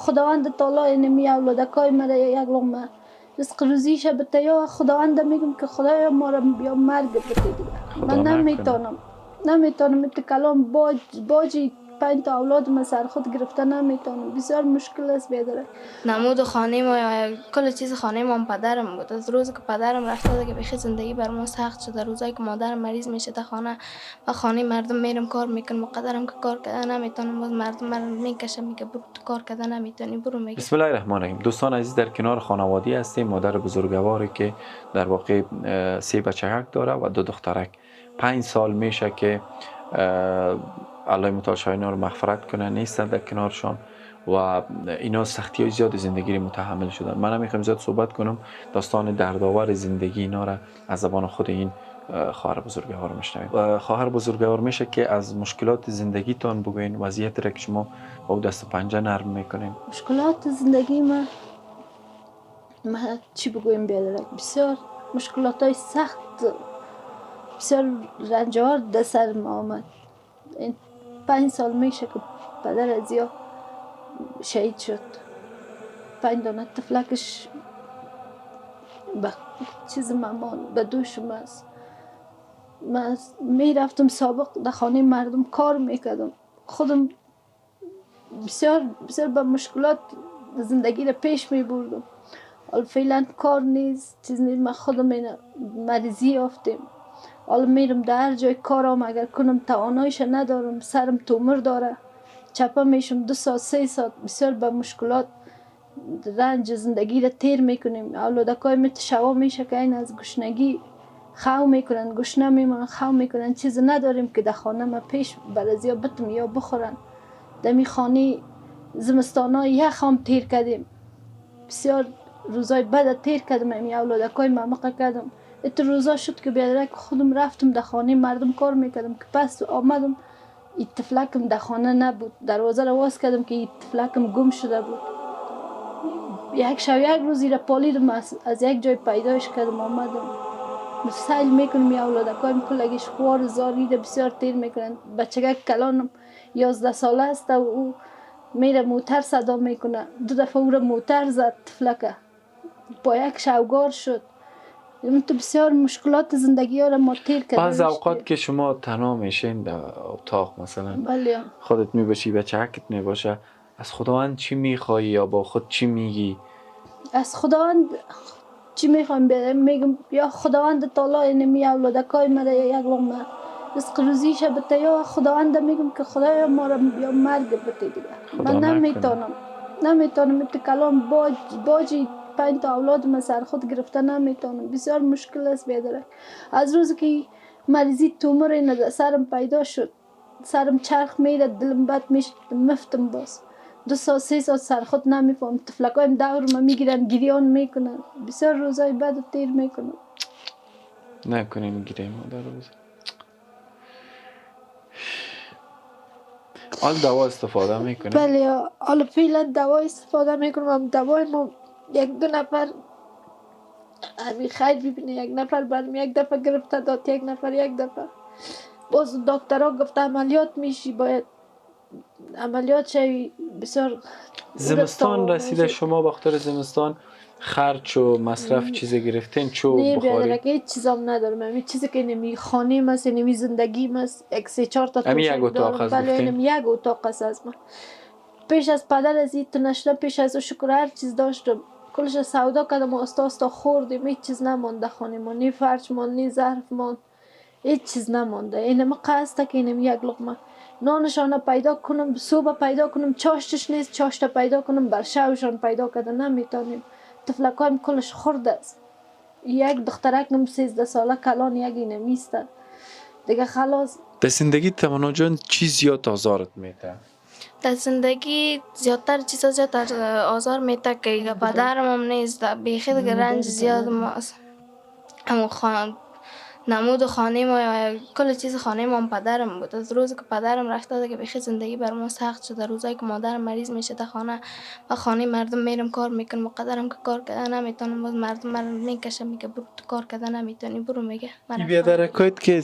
خداوند تعالی اینمی اولادکای مرا یک لقمه رزق روزیش بده، یا خداوند میگم که خدایا ما را بیا مرگ بده دیگه. من نمیتونم این کلام باجی 5 تا اولاد ما سر خود گرفته نمیتونم، بسیار مشکل است بیادر. نمود خانه ما کل چیز خانه ما پدرم بود. از روزی که پدرم رفته که بخی زندگی بر ما سخت شده، روزایی که مادرم مریض میشه تا خانه و خانه مردم میرم کار میکنم، مقدرم که کار کردن نمیتونم، باز مردم من میکشه میگه برو تو کار کردن نمیتونی برو میگه. بسم الله الرحمن الرحیم. دوستان عزیز، در کنار خانوادی هستیم. مادر بزرگواری که در واقع 3 بچه‌ک داره و 2 دخترک. 5 سال میشه که الله متعال اینا رو مغفرت کنه نیستن در کنارشان و اینا سختی های زیاد زندگی رو متحمل شدن. من نمیخوام زیاد صحبت کنم، داستان دردآور زندگی اینا را از زبان خود این خواهر بزرگوار میشنویم. خواهر بزرگوار میشه که از مشکلات زندگیتان بگوین، وضعیت را که شما با دست پنجه نرم میکنین. مشکلات زندگی ما چی بگویم بیادر، بسیار مشکلات های سخت، بسیار رنجار در سر ما آمد. این 5 سال میشه که پدر ازیا شهید شد. 5 دانه تفلکش به چیز مامان به دوشم است. من میرفتم سابق در خانه مردم کار میکردم، خودم بسیار به مشکلات زندگی را پیش میبردم. حالا فعلا کار نیست، چیز نیست، من خودم مریضی یافتم. حالا میرم در هر جای کارم اگر کنم تواناییش ندارم، سرم تومر داره، چپه میشم 2 ساعت 3 ساعت، بسیار به مشکلات رنج زندگی را تیر میکنیم. اولادکای شوا میشه که این از گشنگی خو میکنن، گشنه میمونن، خو میکنن، چیز نداریم که در خانه ما پیش برازیا بتم یا بخورن. دمی خانه زمستانا یخم تیر کردیم، بسیار روزای بد تیر کردم. امی اولادکای مامقه کردم. ات روزا شد که بیادرک خودم رفتم در خانه مردم کار میکردم که پس آمدم این تفلکم در خانه نبود. دروازه را باز کردم که این تفلکم گم شده بود. یک شب یک روزی را پالیدم، از یک جای پیدایش کردم، آمدم سیل میکنم. یا اولادکایم کلگیش خوار زاریده بسیار تیر میکنن. بچگک کلانم 11 ساله است و او میره موتر صدا میکنه. 2 دفعه او را موتر زد، تفلکه با یک شوگار شد. این تو بسیار مشکلات زندگی ها را ما تیر کردیم. بعض اوقات که شما تنها میشین در اتاق مثلا، بله، خودت میباشی، بچه‌کت میباشه، از خداوند چی میخوای یا با خود چی میگی؟ از خداوند چی میخوام میگم یا خداوند تعالی اینمی اولادکای مرا یک لقمه رزق روزیش بده، یا خداوند میگم که خدایا ما را بیا مرگ بده دیگه. من نمیتونم این کلام باجی 5 تا اولاد ما سر خود گرفته نمیتونم، بسیار مشکل است بیادر. از روزی که مریضی تومور این سرم پیدا شد، سرم چرخ میره، دلم بد میشه، مفتم باز 2 ساعت 3 ساعت سر خود نمیفهم. تفلکایم دور ما میگیرن، گریان میکنن، بسیار روزای بد تیر میکنن. نکنین گیره مادر روز. حال دوا استفاده میکنه؟ بله، حالا فعلا دوا استفاده میکنم. دوای ما 1-2 نفر همین خیر ببینه، 1 نفر برم 1 دفعه گرفته داد، 1 نفر 1 دفعه. باز دکترها گفت عملیات میشی، باید عملیات شوی. بسیار زمستان رسیده، شما بخاطر زمستان خرچ و مصرف چیزی گرفتین؟ چوب نه بخاری؟ بیادر هیچ چیزام ندارم. همین چیزی که نمی خانه مست، نمی زندگی مست، 1-3-4 تا همین یک توشک اتاق دارم. از بله، گفتین؟ اینم یک اتاق است از من. پیش از پدر از این نشده، پیش از او شکر هر چیز داشتم، کلش سودا کردم و آستا خوردیم. هیچ چیز نمانده خانه ما، نی فرش مان، نی ظرف مان، هیچ چیز نمانده. اینم قصده که اینم یک لقمه نانشان پیدا کنم، صبح پیدا کنم، چاشتش نیست، چاشت پیدا کنم، بر شوشان پیدا کردن نمیتونیم. تفلکایم کلش خورده است. یک دخترکم 13 ساله کلان یک اینه میسته دیگه. خلاص در زندگی تمنا جان چی زیاد آزارت میده؟ در زندگی زیادتر چیزا زیادتر آزار میده که پدرم هم نیست، بیخی دیگه رنج زیاد ماست. همون نمود خانه ما کل چیز خانه ما پدرم بود. از روزی که پدرم رفته که بیخی زندگی بر ما سخت شده، روزایی که مادرم مریض میشه تا خانه و خانه مردم میرم کار میکنم، مقدرم که کار کردن نمیتونم، باز مردم من میکشه میگه برو تو کار کردن نمیتونی برو میگه. این بیادرکایت که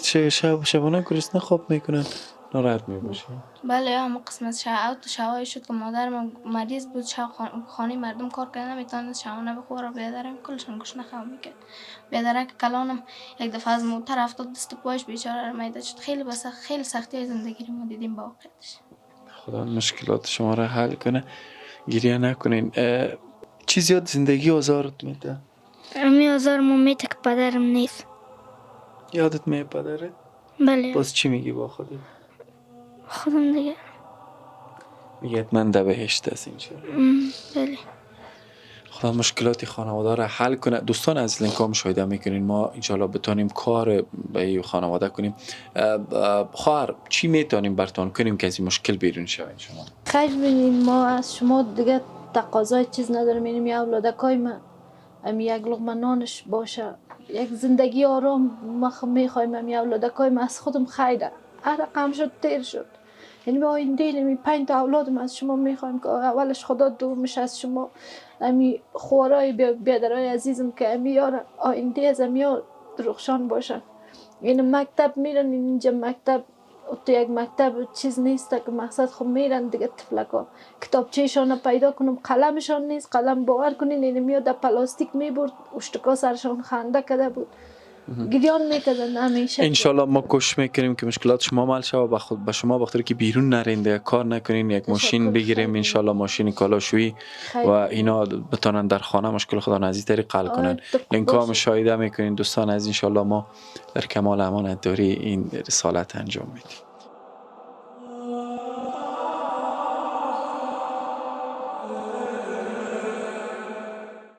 شبانه گرسنه خواب میکنن، ناراحت می باشی؟ بله همون قسمت شوای شد که مادرم مریض بود، خانه مردم کار کرده نمیتونست شوانه بخوره، بیادرم کلشان گوش نخواه میکرد. بیادرک کلانم یک دفعه از موتر افتاد، دست پایش بیچاره رو میده شد. خیلی خیلی سختی های زندگی رو ما دیدیم با واقعیتش. خدا مشکلات شما را حل کنه، گریه نکنین. چی زیاد زندگی آزارت میده؟ امی آزار میده که پدرم نیست. یادت میاد پدرت؟ بله. باز چی میگی با خودت؟ خودم دیگه. میگه من در بهشت است انشالله. بله. خدا مشکلات خانواده را حل کنه. دوستان از لینک ها مشاهده میکنین، ما انشالله بتونیم کار به این خانواده کنیم. خواهر چی میتونیم برتون کنیم که از این مشکل بیرون شوین شما؟ خیر ببینین، ما از شما دیگه تقاضای چیز نداریم. اینم یا اولادکای من امی یک لقمه نانش باشه، یک زندگی آرام ما میخوایم. امی اولادکای من از خودم خیره، هر رقم شد تیر شد. یعنی به آینده نمی 5 تا اولادم از شما میخوایم که اولش خدا دومش از شما امی خوارای بیادرای عزیزم که امی یار آینده از امی یار درخشان باشن. این مکتب میرن، اینجا مکتب تو یک مکتب چیز نیست که مقصد خب میرن دیگه طفلکا کتابچهشان پیدا کنم، قلمشان نیست. قلم باور کنین این میاد در پلاستیک میبرد، اشتکا سرشان خنده کرده بود، گریان میکردن همیشه. انشالله ما کوشش میکنیم که مشکلات شما حل شه و به شما بخاطر که بیرون نرین دیگه کار نکنین، یک ماشین بگیریم انشالله، ماشین کالاشویی و اینا بتونن در خانه مشکل خدا از این طریق حل کنن. لینک ها مشاهده میکنین دوستان. از انشالله ما در کمال امانت داری این رسالت انجام میدیم.